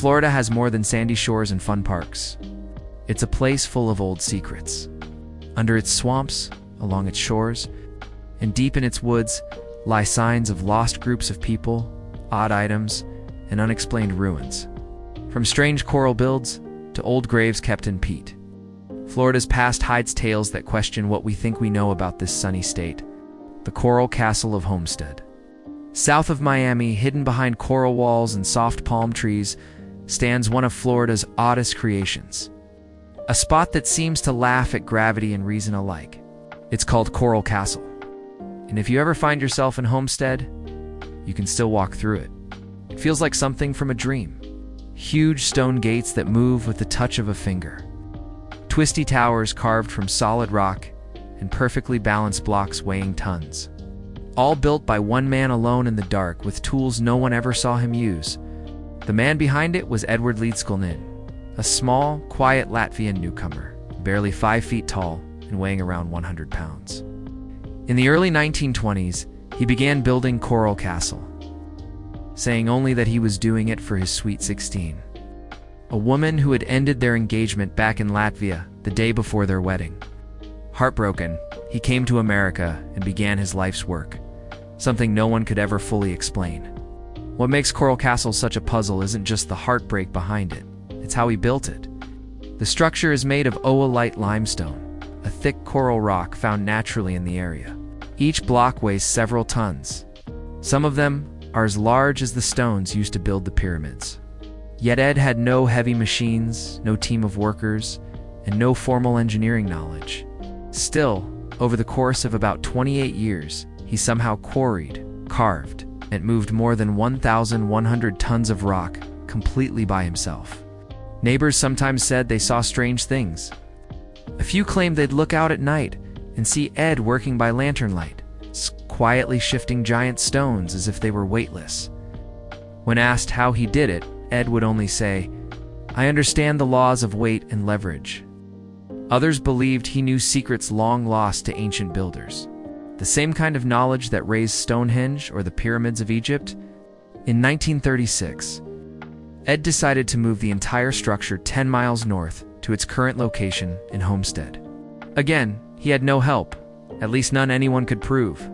Florida has more than sandy shores and fun parks. It's a place full of old secrets. Under its swamps, along its shores, and deep in its woods lie signs of lost groups of people, odd items, and unexplained ruins. From strange coral builds to old graves kept in peat, Florida's past hides tales that question what we think we know about this sunny state. The Coral Castle of Homestead. South of Miami, hidden behind coral walls and soft palm trees, stands one of Florida's oddest creations. A spot that seems to laugh at gravity and reason alike. It's called Coral Castle. And if you ever find yourself in Homestead, you can still walk through it. It feels like something from a dream. Huge stone gates that move with the touch of a finger. Twisty towers carved from solid rock, and perfectly balanced blocks weighing tons. All built by one man alone in the dark with tools no one ever saw him use. The man behind it was Edward Leedskalnin, a small, quiet Latvian newcomer, barely 5 feet tall and weighing around 100 pounds. In the early 1920s, he began building Coral Castle, saying only that he was doing it for his sweet 16. A woman who had ended their engagement back in Latvia the day before their wedding. Heartbroken, he came to America and began his life's work, something no one could ever fully explain. What makes Coral Castle such a puzzle isn't just the heartbreak behind it, it's how he built it. The structure is made of oolite limestone, a thick coral rock found naturally in the area. Each block weighs several tons. Some of them are as large as the stones used to build the pyramids. Yet Ed had no heavy machines, no team of workers, and no formal engineering knowledge. Still, over the course of about 28 years, he somehow quarried, carved, and moved more than 1,100 tons of rock completely by himself. Neighbors sometimes said they saw strange things. A few claimed they'd look out at night and see Ed working by lantern light, quietly shifting giant stones as if they were weightless. When asked how he did it, Ed would only say, "I understand the laws of weight and leverage." Others believed he knew secrets long lost to ancient builders. The same kind of knowledge that raised Stonehenge or the pyramids of Egypt. In 1936, Ed decided to move the entire structure 10 miles north to its current location in Homestead. Again, he had no help, at least none anyone could prove.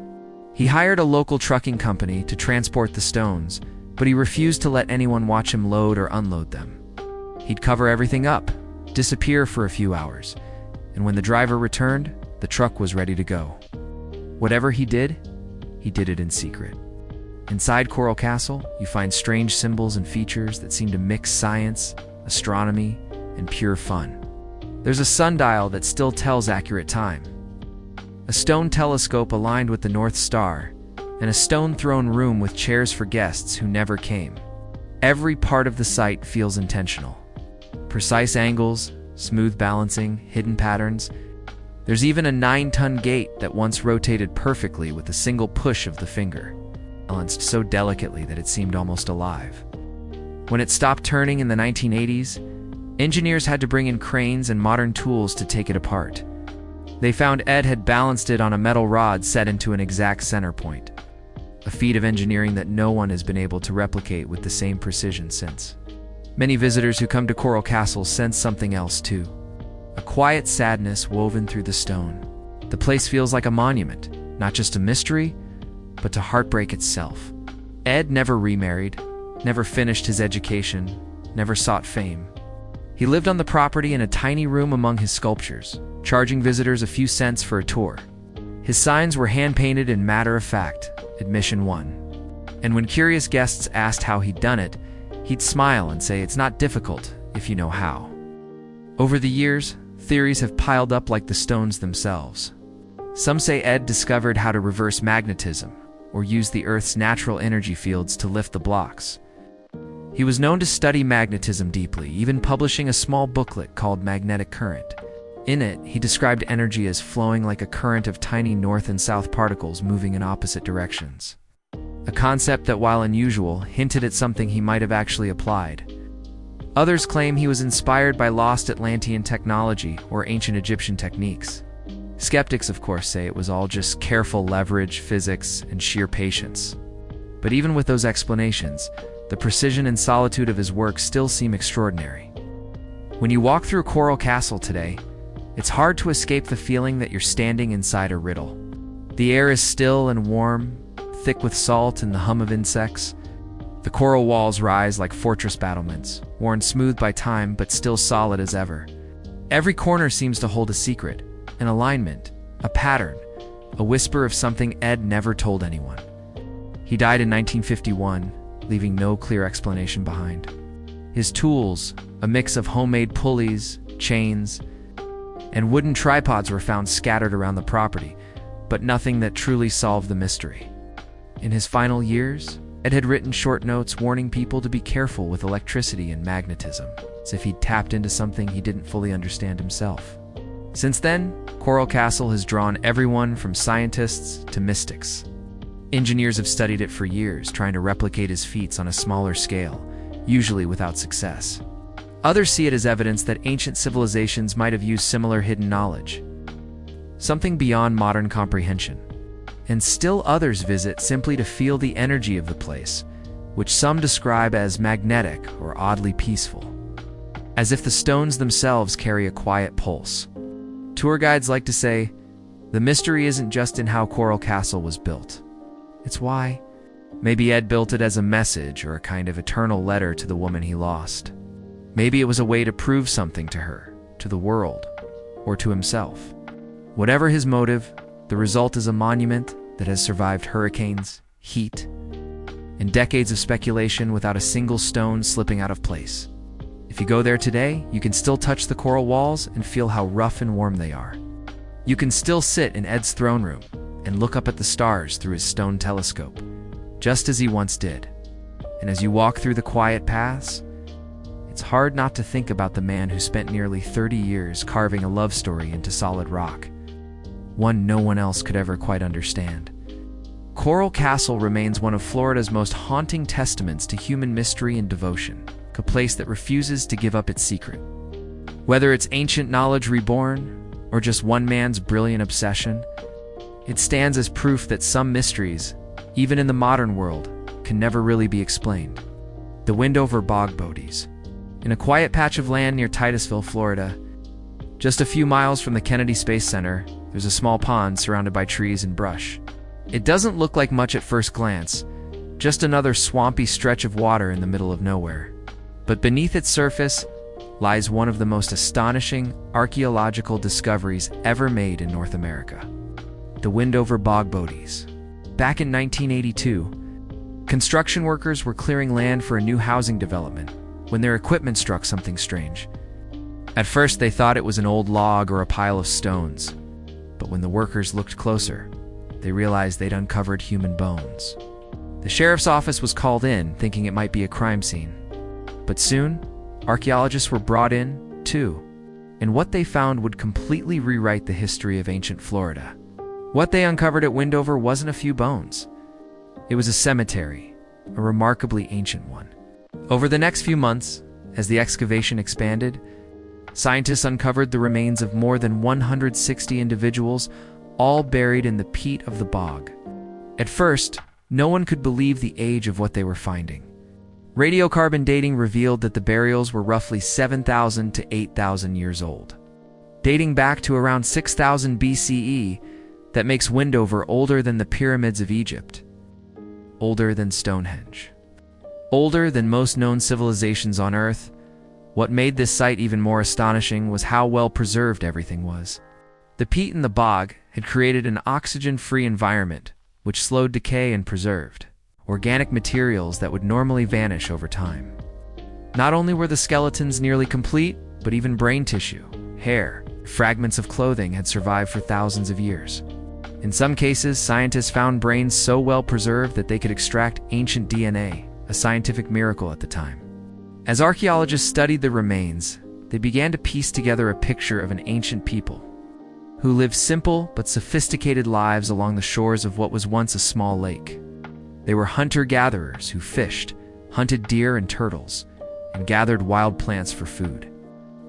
He hired a local trucking company to transport the stones, but he refused to let anyone watch him load or unload them. He'd cover everything up, disappear for a few hours, and when the driver returned, the truck was ready to go. Whatever he did it in secret. Inside Coral Castle, you find strange symbols and features that seem to mix science, astronomy, and pure fun. There's a sundial that still tells accurate time, a stone telescope aligned with the North Star, and a stone throne room with chairs for guests who never came. Every part of the site feels intentional. Precise angles, smooth balancing, hidden patterns. There's even a 9-ton gate that once rotated perfectly with a single push of the finger, balanced so delicately that it seemed almost alive. When it stopped turning in the 1980s, engineers had to bring in cranes and modern tools to take it apart. They found Ed had balanced it on a metal rod set into an exact center point, a feat of engineering that no one has been able to replicate with the same precision since. Many visitors who come to Coral Castle sense something else too. A quiet sadness woven through the stone. The place feels like a monument, not just a mystery, but to heartbreak itself. Ed never remarried, never finished his education, never sought fame. He lived on the property in a tiny room among his sculptures, charging visitors a few cents for a tour. His signs were hand-painted and matter-of-fact, admission 1. And when curious guests asked how he'd done it, he'd smile and say it's not difficult if you know how. Over the years, theories have piled up like the stones themselves. Some say Ed discovered how to reverse magnetism, or use the Earth's natural energy fields to lift the blocks. He was known to study magnetism deeply, even publishing a small booklet called Magnetic Current. In it, he described energy as flowing like a current of tiny north and south particles moving in opposite directions. A concept that, while unusual, hinted at something he might have actually applied. Others claim he was inspired by lost Atlantean technology or ancient Egyptian techniques. Skeptics, of course, say it was all just careful leverage, physics, and sheer patience. But even with those explanations, the precision and solitude of his work still seem extraordinary. When you walk through Coral Castle today, it's hard to escape the feeling that you're standing inside a riddle. The air is still and warm, thick with salt and the hum of insects. The coral walls rise like fortress battlements, worn smooth by time but still solid as ever. Every corner seems to hold a secret, an alignment, a pattern, a whisper of something Ed never told anyone. He died in 1951, leaving no clear explanation behind. His tools, a mix of homemade pulleys, chains, and wooden tripods, were found scattered around the property, but nothing that truly solved the mystery. In his final years, Ed had written short notes warning people to be careful with electricity and magnetism, as if he'd tapped into something he didn't fully understand himself. Since then, Coral Castle has drawn everyone from scientists to mystics. Engineers have studied it for years, trying to replicate his feats on a smaller scale, usually without success. Others see it as evidence that ancient civilizations might have used similar hidden knowledge, something beyond modern comprehension. And still others visit simply to feel the energy of the place, which some describe as magnetic or oddly peaceful, as if the stones themselves carry a quiet pulse. Tour guides like to say, the mystery isn't just in how Coral Castle was built. It's why. Maybe Ed built it as a message or a kind of eternal letter to the woman he lost. Maybe it was a way to prove something to her, to the world, or to himself. Whatever his motive, the result is a monument that has survived hurricanes, heat, and decades of speculation without a single stone slipping out of place. If you go there today, you can still touch the coral walls and feel how rough and warm they are. You can still sit in Ed's throne room and look up at the stars through his stone telescope, just as he once did. And as you walk through the quiet paths, it's hard not to think about the man who spent nearly 30 years carving a love story into solid rock, one no one else could ever quite understand. Coral Castle remains one of Florida's most haunting testaments to human mystery and devotion, a place that refuses to give up its secret. Whether it's ancient knowledge reborn, or just one man's brilliant obsession, it stands as proof that some mysteries, even in the modern world, can never really be explained. The Windover Bog Bodies. In a quiet patch of land near Titusville, Florida, just a few miles from the Kennedy Space Center, there's a small pond surrounded by trees and brush. It doesn't look like much at first glance, just another swampy stretch of water in the middle of nowhere. But beneath its surface lies one of the most astonishing archaeological discoveries ever made in North America. The Windover Bog Bodies. Back in 1982, construction workers were clearing land for a new housing development when their equipment struck something strange. At first, they thought it was an old log or a pile of stones, but when the workers looked closer, they realized they'd uncovered human bones. The sheriff's office was called in, thinking it might be a crime scene. But soon, archaeologists were brought in, too, and what they found would completely rewrite the history of ancient Florida. What they uncovered at Windover wasn't a few bones. It was a cemetery, a remarkably ancient one. Over the next few months, as the excavation expanded, scientists uncovered the remains of more than 160 individuals, all buried in the peat of the bog. At first, no one could believe the age of what they were finding. Radiocarbon dating revealed that the burials were roughly 7,000 to 8,000 years old. Dating back to around 6,000 BCE, that makes Windover older than the pyramids of Egypt, older than Stonehenge, older than most known civilizations on Earth. What made this site even more astonishing was how well preserved everything was. The peat in the bog had created an oxygen-free environment, which slowed decay and preserved organic materials that would normally vanish over time. Not only were the skeletons nearly complete, but even brain tissue, hair, fragments of clothing had survived for thousands of years. In some cases, scientists found brains so well preserved that they could extract ancient DNA, a scientific miracle at the time. As archaeologists studied the remains, they began to piece together a picture of an ancient people who lived simple but sophisticated lives along the shores of what was once a small lake. They were hunter-gatherers who fished, hunted deer and turtles, and gathered wild plants for food.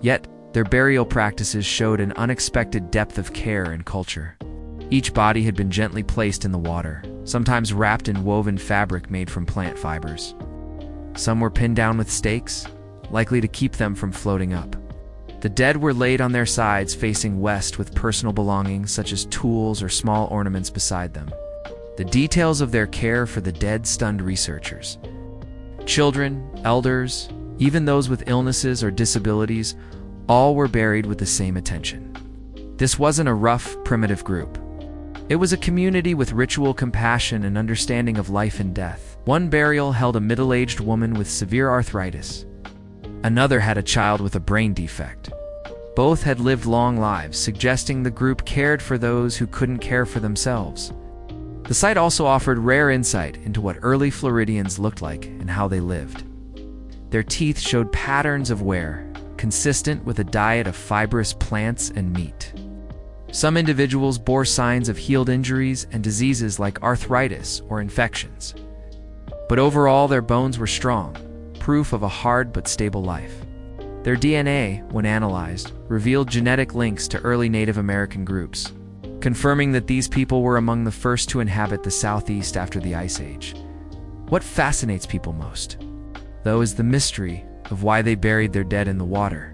Yet, their burial practices showed an unexpected depth of care and culture. Each body had been gently placed in the water, sometimes wrapped in woven fabric made from plant fibers. Some were pinned down with stakes, likely to keep them from floating up. The dead were laid on their sides facing west with personal belongings such as tools or small ornaments beside them. The details of their care for the dead stunned researchers. Children, elders, even those with illnesses or disabilities, all were buried with the same attention. This wasn't a rough, primitive group. It was a community with ritual compassion and understanding of life and death. One burial held a middle-aged woman with severe arthritis. Another had a child with a brain defect. Both had lived long lives, suggesting the group cared for those who couldn't care for themselves. The site also offered rare insight into what early Floridians looked like and how they lived. Their teeth showed patterns of wear, consistent with a diet of fibrous plants and meat. Some individuals bore signs of healed injuries and diseases like arthritis or infections. But overall, their bones were strong, proof of a hard but stable life. Their DNA, when analyzed, revealed genetic links to early Native American groups, confirming that these people were among the first to inhabit the Southeast after the Ice Age. What fascinates people most, though, is the mystery of why they buried their dead in the water.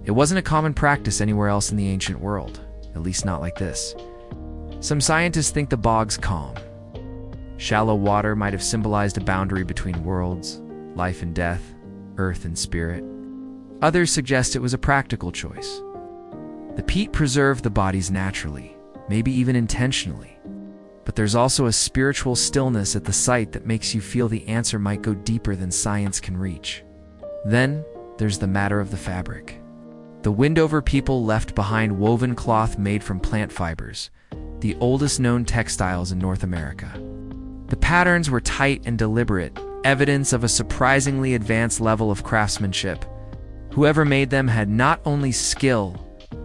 It wasn't a common practice anywhere else in the ancient world, at least not like this. Some scientists think the bog's calm. Shallow water might have symbolized a boundary between worlds, life and death, earth and spirit. Others suggest it was a practical choice. The peat preserved the bodies naturally, maybe even intentionally. But there's also a spiritual stillness at the site that makes you feel the answer might go deeper than science can reach. Then, there's the matter of the fabric. The Windover people left behind woven cloth made from plant fibers, the oldest known textiles in North America. The patterns were tight and deliberate, evidence of a surprisingly advanced level of craftsmanship. Whoever made them had not only skill,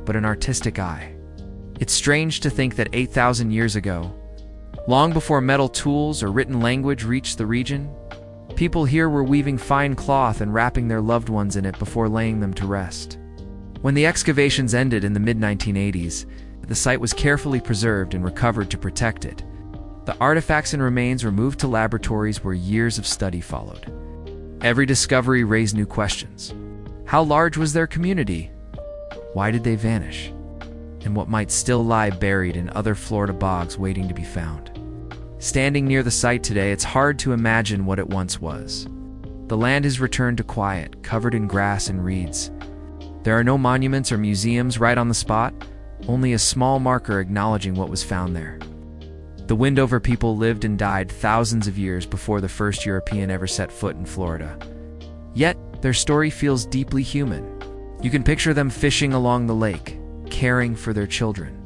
but an artistic eye. It's strange to think that 8,000 years ago, long before metal tools or written language reached the region, people here were weaving fine cloth and wrapping their loved ones in it before laying them to rest. When the excavations ended in the mid-1980s, the site was carefully preserved and recovered to protect it. The artifacts and remains were moved to laboratories where years of study followed. Every discovery raised new questions. How large was their community? Why did they vanish? And what might still lie buried in other Florida bogs waiting to be found? Standing near the site today, it's hard to imagine what it once was. The land has returned to quiet, covered in grass and reeds. There are no monuments or museums right on the spot, only a small marker acknowledging what was found there. The Windover people lived and died thousands of years before the first European ever set foot in Florida. Yet, their story feels deeply human. You can picture them fishing along the lake, caring for their children,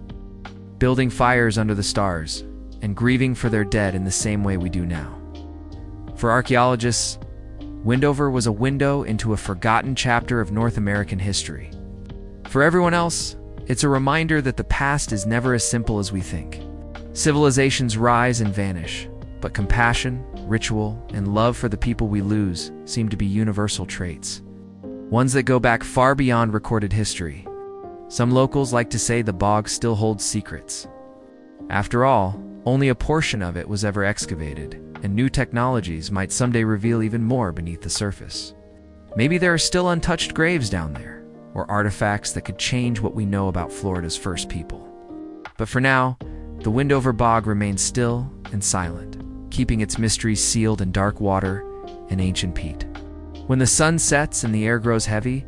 building fires under the stars, and grieving for their dead in the same way we do now. For archaeologists, Windover was a window into a forgotten chapter of North American history. For everyone else, it's a reminder that the past is never as simple as we think. Civilizations rise and vanish, but compassion, ritual, and love for the people we lose seem to be universal traits, ones that go back far beyond recorded history. Some locals like to say the bog still holds secrets. After all, only a portion of it was ever excavated, and new technologies might someday reveal even more beneath the surface. Maybe there are still untouched graves down there, or artifacts that could change what we know about Florida's first people. But for now, the Windover Bog remains still and silent, keeping its mysteries sealed in dark water and ancient peat. When the sun sets and the air grows heavy,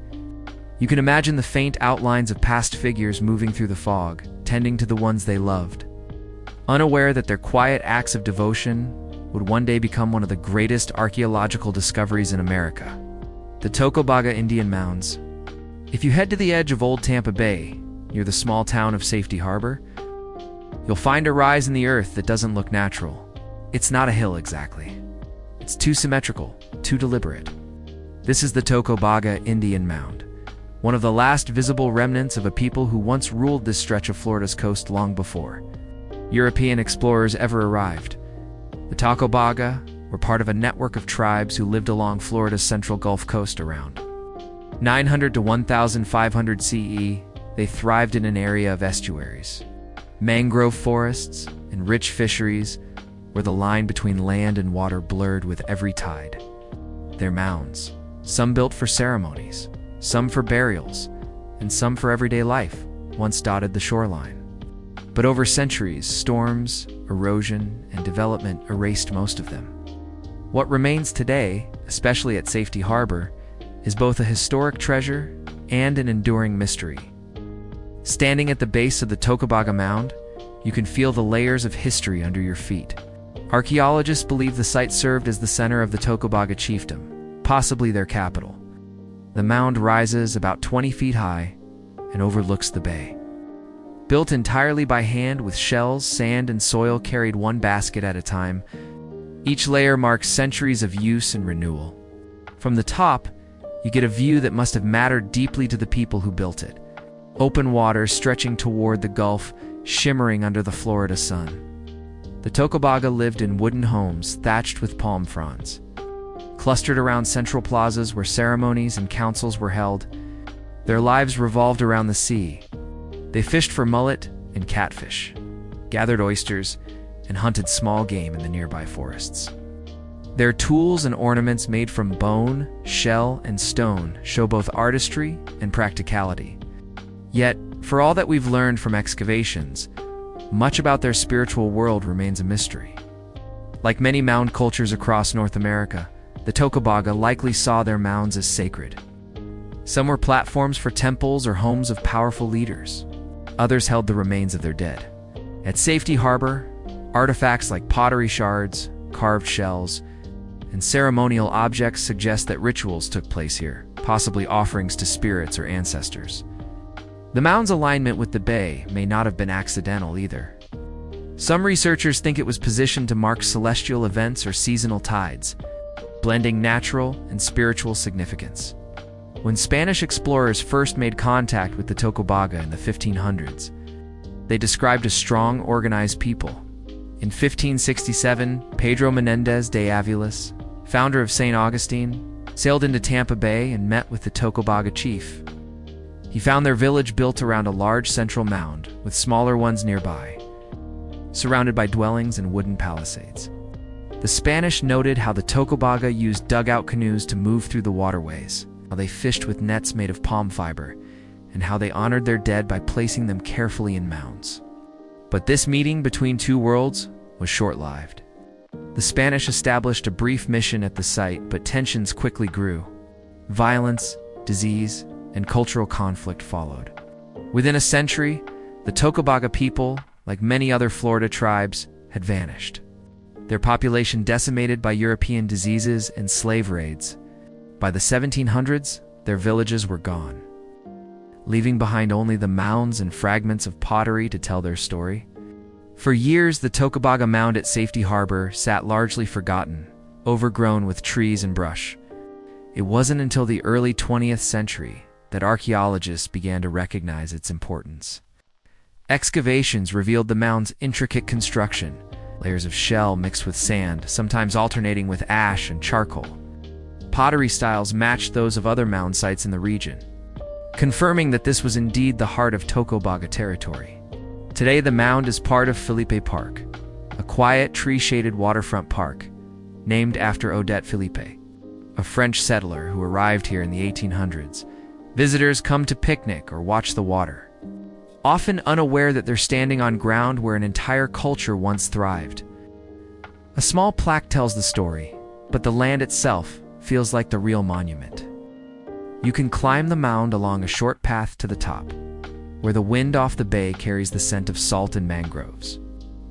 you can imagine the faint outlines of past figures moving through the fog, tending to the ones they loved, unaware that their quiet acts of devotion would one day become one of the greatest archaeological discoveries in America. The Tocobaga Indian Mounds. If you head to the edge of Old Tampa Bay, near the small town of Safety Harbor, you'll find a rise in the earth that doesn't look natural. It's not a hill exactly. It's too symmetrical, too deliberate. This is the Tocobaga Indian Mound, one of the last visible remnants of a people who once ruled this stretch of Florida's coast long before European explorers ever arrived. The Tocobaga were part of a network of tribes who lived along Florida's central Gulf Coast around 900 to 1500 CE. They thrived in an area of estuaries, mangrove forests, and rich fisheries where the line between land and water blurred with every tide. They're mounds, some built for ceremonies, some for burials, and some for everyday life, once dotted the shoreline. But over centuries, storms, erosion, and development erased most of them. What remains today, especially at Safety Harbor, is both a historic treasure and an enduring mystery. Standing at the base of the Tocobaga Mound, you can feel the layers of history under your feet. Archaeologists believe the site served as the center of the Tocobaga chiefdom, possibly their capital. The mound rises about 20 feet high and overlooks the bay. Built entirely by hand with shells, sand, and soil carried one basket at a time, each layer marks centuries of use and renewal. From the top, you get a view that must have mattered deeply to the people who built it. Open water stretching toward the Gulf, shimmering under the Florida sun. The Tocobaga lived in wooden homes thatched with palm fronds. Clustered around central plazas where ceremonies and councils were held, their lives revolved around the sea. They fished for mullet and catfish, gathered oysters, and hunted small game in the nearby forests. Their tools and ornaments made from bone, shell, and stone show both artistry and practicality. Yet, for all that we've learned from excavations, much about their spiritual world remains a mystery. Like many mound cultures across North America, the Tocobaga likely saw their mounds as sacred. Some were platforms for temples or homes of powerful leaders. Others held the remains of their dead. At Safety Harbor, artifacts like pottery shards, carved shells, and ceremonial objects suggest that rituals took place here, possibly offerings to spirits or ancestors. The mound's alignment with the bay may not have been accidental either. Some researchers think it was positioned to mark celestial events or seasonal tides, blending natural and spiritual significance. When Spanish explorers first made contact with the Tocobaga in the 1500s, they described a strong, organized people. In 1567, Pedro Menendez de Aviles, founder of St. Augustine, sailed into Tampa Bay and met with the Tocobaga chief. He found their village built around a large central mound, with smaller ones nearby, surrounded by dwellings and wooden palisades. The Spanish noted how the Tocobaga used dugout canoes to move through the waterways, how they fished with nets made of palm fiber, and how they honored their dead by placing them carefully in mounds. But this meeting between two worlds was short-lived. The Spanish established a brief mission at the site, but tensions quickly grew. Violence, disease, and cultural conflict followed. Within a century, the Tocobaga people, like many other Florida tribes, had vanished. Their population decimated by European diseases and slave raids. By the 1700s, their villages were gone, leaving behind only the mounds and fragments of pottery to tell their story. For years, the Tocobaga Mound at Safety Harbor sat largely forgotten, overgrown with trees and brush. It wasn't until the early 20th century that archaeologists began to recognize its importance. Excavations revealed the mound's intricate construction, layers of shell mixed with sand, sometimes alternating with ash and charcoal. Pottery styles matched those of other mound sites in the region, confirming that this was indeed the heart of Tocobaga territory. Today, the mound is part of Philippe Park, a quiet, tree-shaded waterfront park named after Odette Philippe, a French settler who arrived here in the 1800s. Visitors come to picnic or watch the water, often unaware that they're standing on ground where an entire culture once thrived. A small plaque tells the story, but the land itself feels like the real monument. You can climb the mound along a short path to the top, where the wind off the bay carries the scent of salt and mangroves.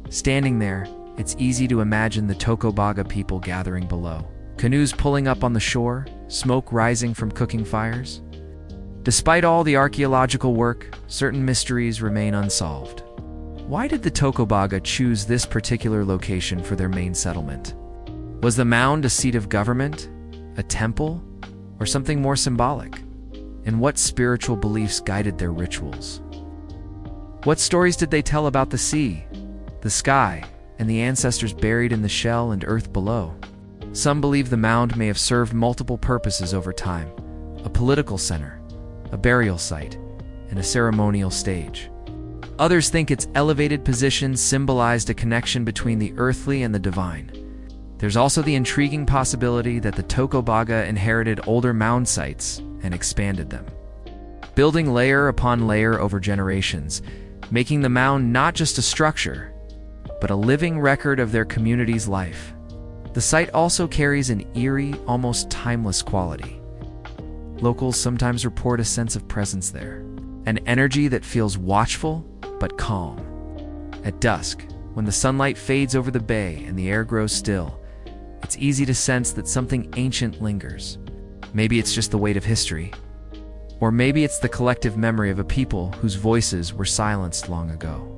Standing there, it's easy to imagine the Tocobaga people gathering below, canoes pulling up on the shore, smoke rising from cooking fires. Despite all the archaeological work, certain mysteries remain unsolved. Why did the Tocobaga choose this particular location for their main settlement? Was the mound a seat of government, a temple, or something more symbolic? And what spiritual beliefs guided their rituals? What stories did they tell about the sea, the sky, and the ancestors buried in the shell and earth below? Some believe the mound may have served multiple purposes over time: a political center, a burial site, and a ceremonial stage. Others think its elevated position symbolized a connection between the earthly and the divine, There's also the intriguing possibility that the Tocobaga inherited older mound sites and expanded them, building layer upon layer over generations, making the mound not just a structure, but a living record of their community's life. The site also carries an eerie, almost timeless quality. Locals sometimes report a sense of presence there, an energy that feels watchful but calm. At dusk, when the sunlight fades over the bay and the air grows still, it's easy to sense that something ancient lingers. Maybe it's just the weight of history, or maybe it's the collective memory of a people whose voices were silenced long ago.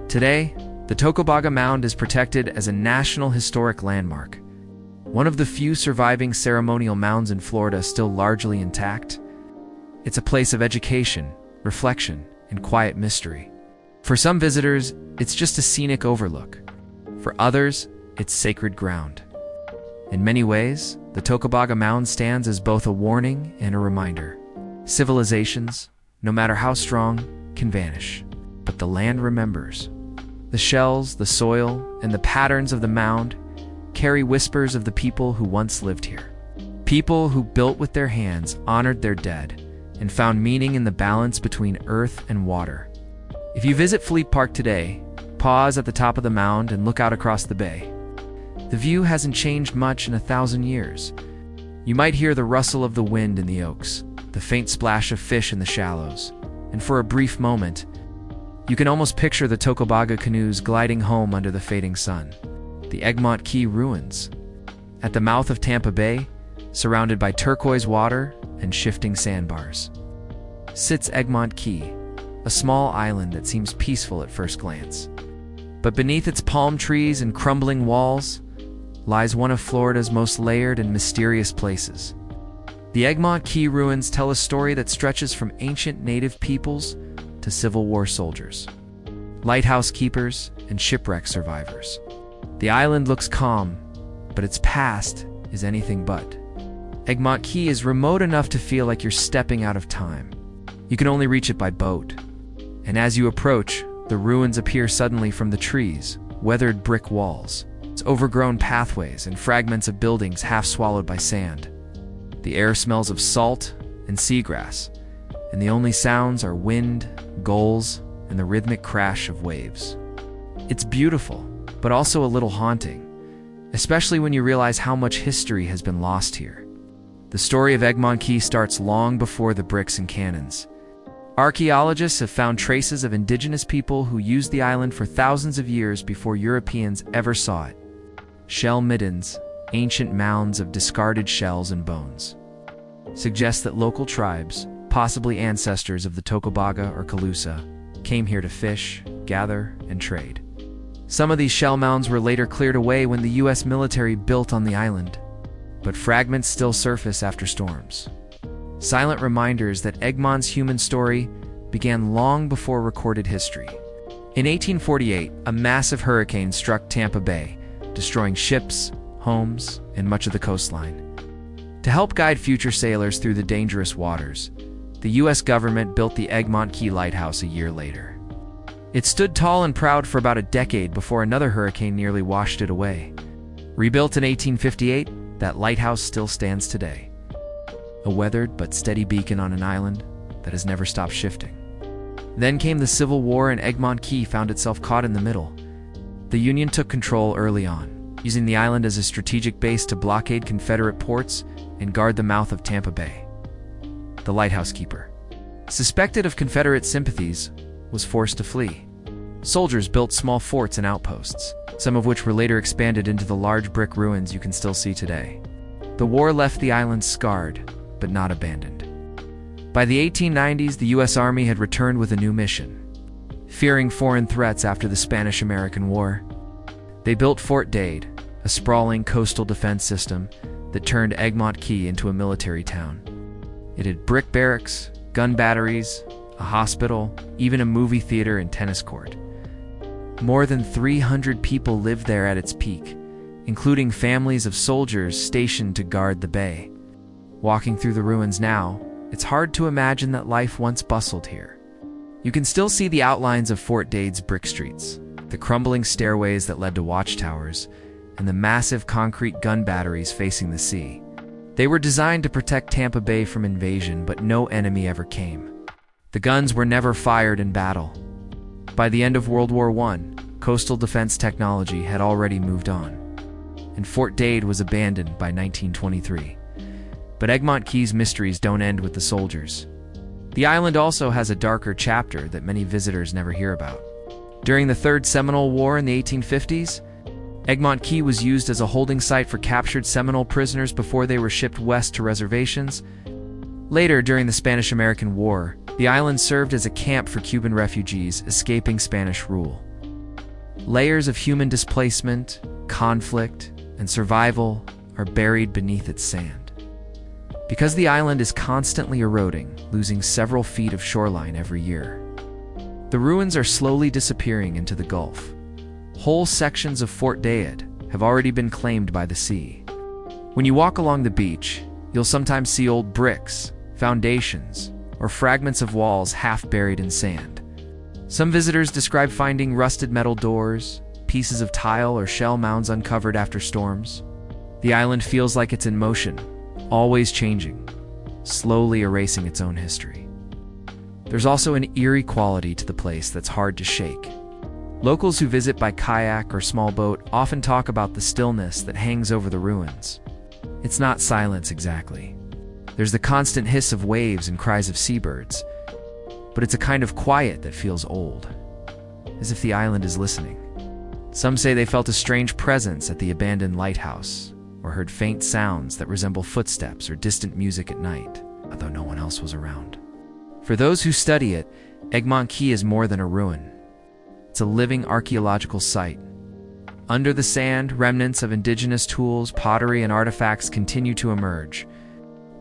Today, the Tocobaga Mound is protected as a National Historic Landmark, one of the few surviving ceremonial mounds in Florida still largely intact. It's a place of education, reflection, and quiet mystery. For some visitors, it's just a scenic overlook. For others, it's sacred ground. In many ways, the Tocobaga Mound stands as both a warning and a reminder. Civilizations, no matter how strong, can vanish, but the land remembers. The shells, the soil, and the patterns of the mound carry whispers of the people who once lived here. People who built with their hands, honored their dead, and found meaning in the balance between earth and water. If you visit Fleet Park today, pause at the top of the mound and look out across the bay. The view hasn't changed much in 1,000 years. You might hear the rustle of the wind in the oaks, the faint splash of fish in the shallows, and for a brief moment, you can almost picture the Tocobaga canoes gliding home under the fading sun. The Egmont Key Ruins. At the mouth of Tampa Bay, surrounded by turquoise water and shifting sandbars, sits Egmont Key, a small island that seems peaceful at first glance. But beneath its palm trees and crumbling walls lies one of Florida's most layered and mysterious places. The Egmont Key Ruins tell a story that stretches from ancient native peoples to Civil War soldiers, lighthouse keepers, and shipwreck survivors. The island looks calm, but its past is anything but. Egmont Key is remote enough to feel like you're stepping out of time. You can only reach it by boat, and as you approach, the ruins appear suddenly from the trees, weathered brick walls, its overgrown pathways, and fragments of buildings half swallowed by sand. The air smells of salt and seagrass, and the only sounds are wind, gulls, and the rhythmic crash of waves. It's beautiful, but also a little haunting, especially when you realize how much history has been lost here. The story of Egmont Key starts long before the bricks and cannons. Archaeologists have found traces of indigenous people who used the island for thousands of years before Europeans ever saw it. Shell middens, ancient mounds of discarded shells and bones, suggest that local tribes, possibly ancestors of the Tocobaga or Calusa, came here to fish, gather, and trade. Some of these shell mounds were later cleared away when the U.S. military built on the island, but fragments still surface after storms. Silent reminders that Egmont's human story began long before recorded history. In 1848, a massive hurricane struck Tampa Bay, destroying ships, homes, and much of the coastline. To help guide future sailors through the dangerous waters, the U.S. government built the Egmont Key Lighthouse a year later. It stood tall and proud for about a decade before another hurricane nearly washed it away. Rebuilt in 1858, that lighthouse still stands today, a weathered but steady beacon on an island that has never stopped shifting. Then came the Civil War, and Egmont Key found itself caught in the middle. The Union took control early on, using the island as a strategic base to blockade Confederate ports and guard the mouth of Tampa Bay. The lighthouse keeper, suspected of Confederate sympathies, was forced to flee. Soldiers built small forts and outposts, some of which were later expanded into the large brick ruins you can still see today. The war left the island scarred, but not abandoned. By the 1890s, the U.S. Army had returned with a new mission. Fearing foreign threats after the Spanish-American War, they built Fort Dade, a sprawling coastal defense system that turned Egmont Key into a military town. It had brick barracks, gun batteries, a hospital, even a movie theater and tennis court. More than 300 people lived there at its peak, including families of soldiers stationed to guard the bay. Walking through the ruins now, it's hard to imagine that life once bustled here. You can still see the outlines of Fort Dade's brick streets, the crumbling stairways that led to watchtowers, and the massive concrete gun batteries facing the sea. They were designed to protect Tampa Bay from invasion, but no enemy ever came. The guns were never fired in battle. By the end of World War I, coastal defense technology had already moved on, and Fort Dade was abandoned by 1923. But Egmont Key's mysteries don't end with the soldiers. The island also has a darker chapter that many visitors never hear about. During the Third Seminole War in the 1850s, Egmont Key was used as a holding site for captured Seminole prisoners before they were shipped west to reservations. Later, during the Spanish-American War, the island served as a camp for Cuban refugees escaping Spanish rule. Layers of human displacement, conflict, and survival are buried beneath its sand. Because the island is constantly eroding, losing several feet of shoreline every year, the ruins are slowly disappearing into the Gulf. Whole sections of Fort Dade have already been claimed by the sea. When you walk along the beach, you'll sometimes see old bricks, foundations, or fragments of walls half buried in sand. Some visitors describe finding rusted metal doors, pieces of tile or shell mounds uncovered after storms. The island feels like it's in motion, always changing, slowly erasing its own history. There's also an eerie quality to the place that's hard to shake. Locals who visit by kayak or small boat often talk about the stillness that hangs over the ruins. It's not silence exactly. There's the constant hiss of waves and cries of seabirds, but it's a kind of quiet that feels old, as if the island is listening. Some say they felt a strange presence at the abandoned lighthouse, or heard faint sounds that resemble footsteps or distant music at night, although no one else was around. For those who study it, Egmont Key is more than a ruin. It's a living archaeological site. Under the sand, remnants of indigenous tools, pottery, and artifacts continue to emerge.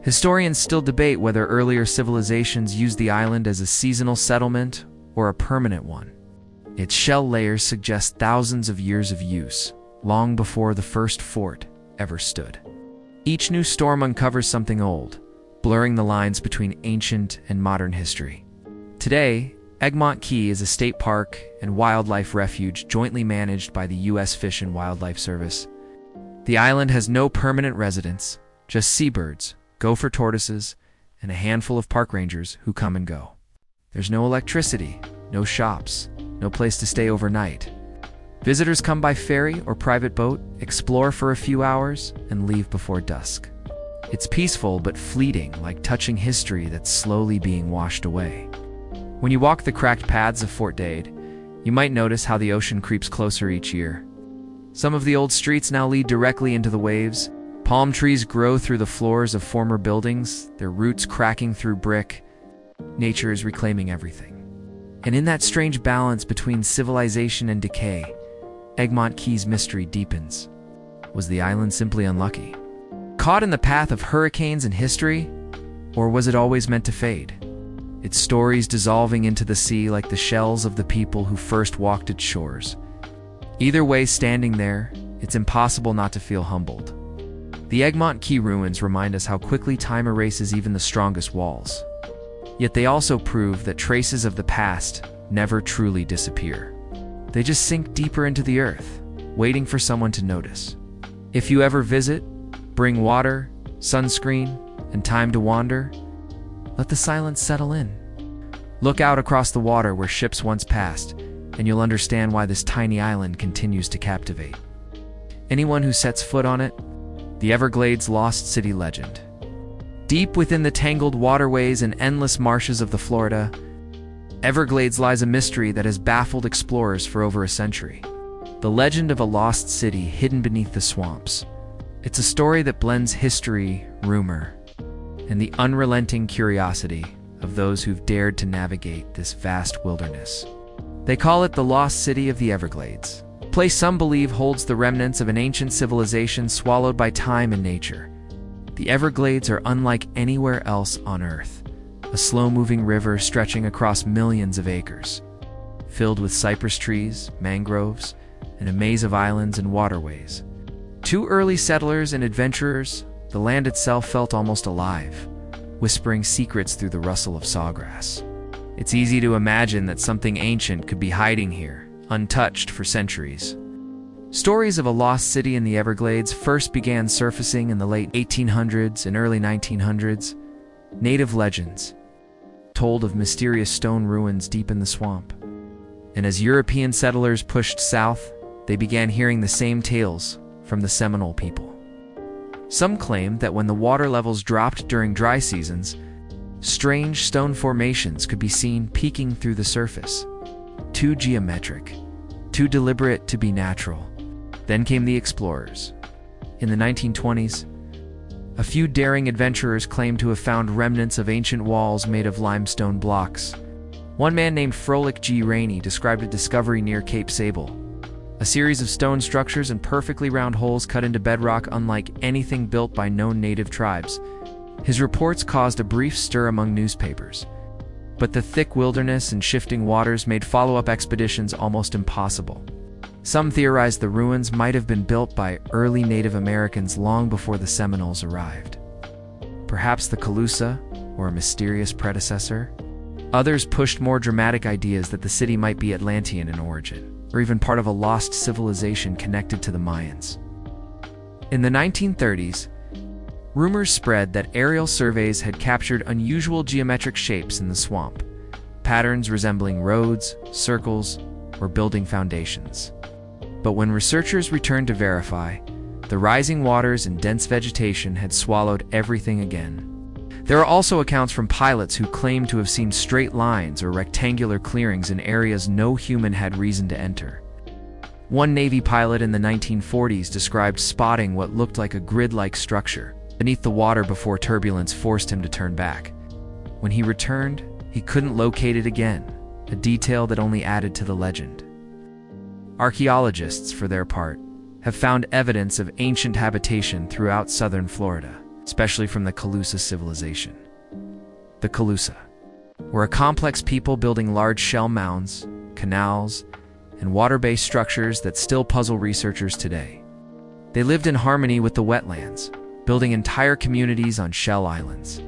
Historians still debate whether earlier civilizations used the island as a seasonal settlement or a permanent one. Its shell layers suggest thousands of years of use, long before the first fort ever stood. Each new storm uncovers something old, blurring the lines between ancient and modern history. Today, Egmont Key is a state park and wildlife refuge jointly managed by the U.S. Fish and Wildlife Service. The island has no permanent residents, just seabirds, gopher tortoises, and a handful of park rangers who come and go. There's no electricity, no shops, no place to stay overnight. Visitors come by ferry or private boat, explore for a few hours, and leave before dusk. It's peaceful but fleeting, like touching history that's slowly being washed away. When you walk the cracked paths of Fort Dade, you might notice how the ocean creeps closer each year. Some of the old streets now lead directly into the waves. Palm trees grow through the floors of former buildings, their roots cracking through brick. Nature is reclaiming everything. And in that strange balance between civilization and decay, Egmont Key's mystery deepens. Was the island simply unlucky? Caught in the path of hurricanes and history? Or was it always meant to fade? Its stories dissolving into the sea like the shells of the people who first walked its shores. Either way, standing there, it's impossible not to feel humbled. The Egmont Key Ruins remind us how quickly time erases even the strongest walls. Yet they also prove that traces of the past never truly disappear. They just sink deeper into the earth, waiting for someone to notice. If you ever visit, bring water, sunscreen, and time to wander. Let the silence settle in. Look out across the water where ships once passed, and you'll understand why this tiny island continues to captivate anyone who sets foot on it. The Everglades lost city legend. Deep within the tangled waterways and endless marshes of the Florida, Everglades lies a mystery that has baffled explorers for over a century. The legend of a lost city hidden beneath the swamps. It's a story that blends history, rumor, and the unrelenting curiosity of those who've dared to navigate this vast wilderness. They call it the Lost City of the Everglades, a place some believe holds the remnants of an ancient civilization swallowed by time and nature. The Everglades are unlike anywhere else on Earth, a slow-moving river stretching across millions of acres, filled with cypress trees, mangroves, and a maze of islands and waterways. To early settlers and adventurers, the land itself felt almost alive, whispering secrets through the rustle of sawgrass. It's easy to imagine that something ancient could be hiding here, untouched for centuries. Stories of a lost city in the Everglades first began surfacing in the late 1800s and early 1900s. Native legends told of mysterious stone ruins deep in the swamp. And as European settlers pushed south, they began hearing the same tales from the Seminole people. Some claim that when the water levels dropped during dry seasons, strange stone formations could be seen peeking through the surface. Too geometric, too deliberate to be natural. Then came the explorers. In the 1920s, a few daring adventurers claimed to have found remnants of ancient walls made of limestone blocks. One man named Frolic G. Rainey described a discovery near Cape Sable, a series of stone structures and perfectly round holes cut into bedrock unlike anything built by known native tribes. His reports caused a brief stir among newspapers, but the thick wilderness and shifting waters made follow-up expeditions almost impossible. Some theorized the ruins might have been built by early Native Americans long before the Seminoles arrived. Perhaps the Calusa, or a mysterious predecessor? Others pushed more dramatic ideas that the city might be Atlantean in origin, or even part of a lost civilization connected to the Mayans. In the 1930s, rumors spread that aerial surveys had captured unusual geometric shapes in the swamp, patterns resembling roads, circles, or building foundations. But when researchers returned to verify, the rising waters and dense vegetation had swallowed everything again. There are also accounts from pilots who claimed to have seen straight lines or rectangular clearings in areas no human had reason to enter. One Navy pilot in the 1940s described spotting what looked like a grid-like structure beneath the water before turbulence forced him to turn back. When he returned, he couldn't locate it again, a detail that only added to the legend. Archaeologists, for their part, have found evidence of ancient habitation throughout southern Florida, especially from the Calusa civilization. The Calusa were a complex people building large shell mounds, canals, and water-based structures that still puzzle researchers today. They lived in harmony with the wetlands, building entire communities on shell islands.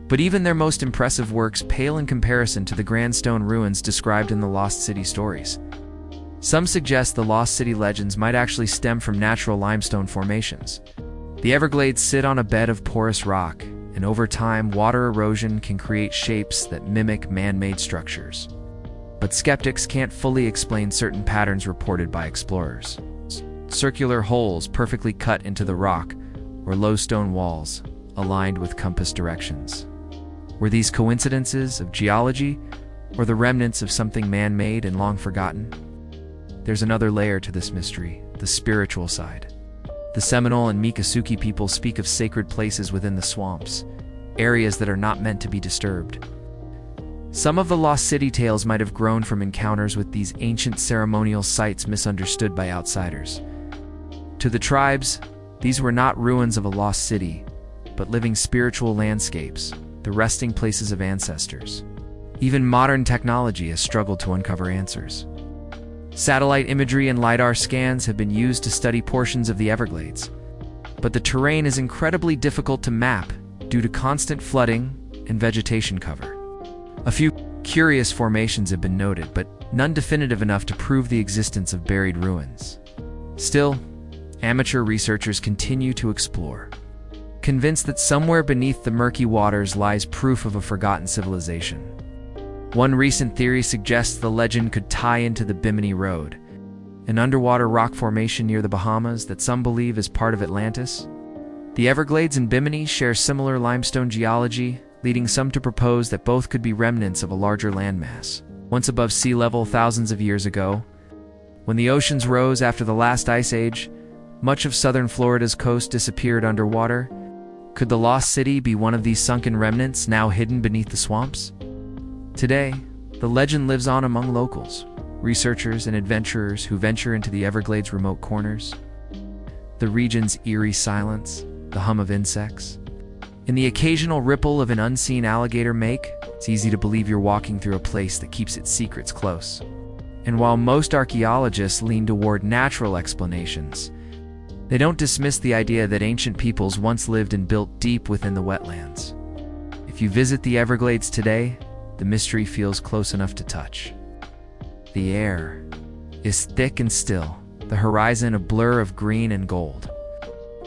But even their most impressive works pale in comparison to the grand stone ruins described in the Lost City stories. Some suggest the Lost City legends might actually stem from natural limestone formations. The Everglades sit on a bed of porous rock, and over time, water erosion can create shapes that mimic man-made structures. But skeptics can't fully explain certain patterns reported by explorers. Circular holes perfectly cut into the rock, or low stone walls, aligned with compass directions. Were these coincidences of geology, or the remnants of something man-made and long forgotten? There's another layer to this mystery, the spiritual side. The Seminole and Miccosukee people speak of sacred places within the swamps, areas that are not meant to be disturbed. Some of the Lost City tales might have grown from encounters with these ancient ceremonial sites misunderstood by outsiders. To the tribes, these were not ruins of a lost city, but living spiritual landscapes, the resting places of ancestors. Even modern technology has struggled to uncover answers. Satellite imagery and LiDAR scans have been used to study portions of the Everglades, but the terrain is incredibly difficult to map due to constant flooding and vegetation cover. A few curious formations have been noted, but none definitive enough to prove the existence of buried ruins. Still, amateur researchers continue to explore, convinced that somewhere beneath the murky waters lies proof of a forgotten civilization. One recent theory suggests the legend could tie into the Bimini Road, an underwater rock formation near the Bahamas that some believe is part of Atlantis. The Everglades and Bimini share similar limestone geology, leading some to propose that both could be remnants of a larger landmass, once above sea level thousands of years ago. When the oceans rose after the last ice age, much of southern Florida's coast disappeared underwater. Could the Lost City be one of these sunken remnants now hidden beneath the swamps? Today, the legend lives on among locals, researchers and adventurers who venture into the Everglades' remote corners. The region's eerie silence, the hum of insects, and the occasional ripple of an unseen alligator make it's easy to believe you're walking through a place that keeps its secrets close. And while most archaeologists lean toward natural explanations, they don't dismiss the idea that ancient peoples once lived and built deep within the wetlands. If you visit the Everglades today, the mystery feels close enough to touch. The air is thick and still, the horizon a blur of green and gold.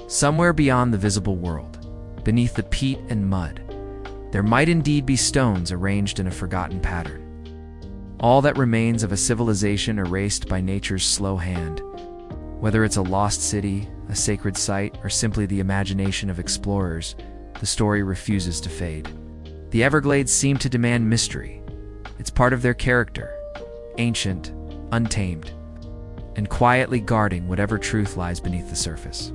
Somewhere beyond the visible world, beneath the peat and mud, there might indeed be stones arranged in a forgotten pattern. All that remains of a civilization erased by nature's slow hand. Whether it's a lost city, a sacred site, or simply the imagination of explorers, the story refuses to fade. The Everglades seem to demand mystery. It's part of their character, ancient, untamed, and quietly guarding whatever truth lies beneath the surface.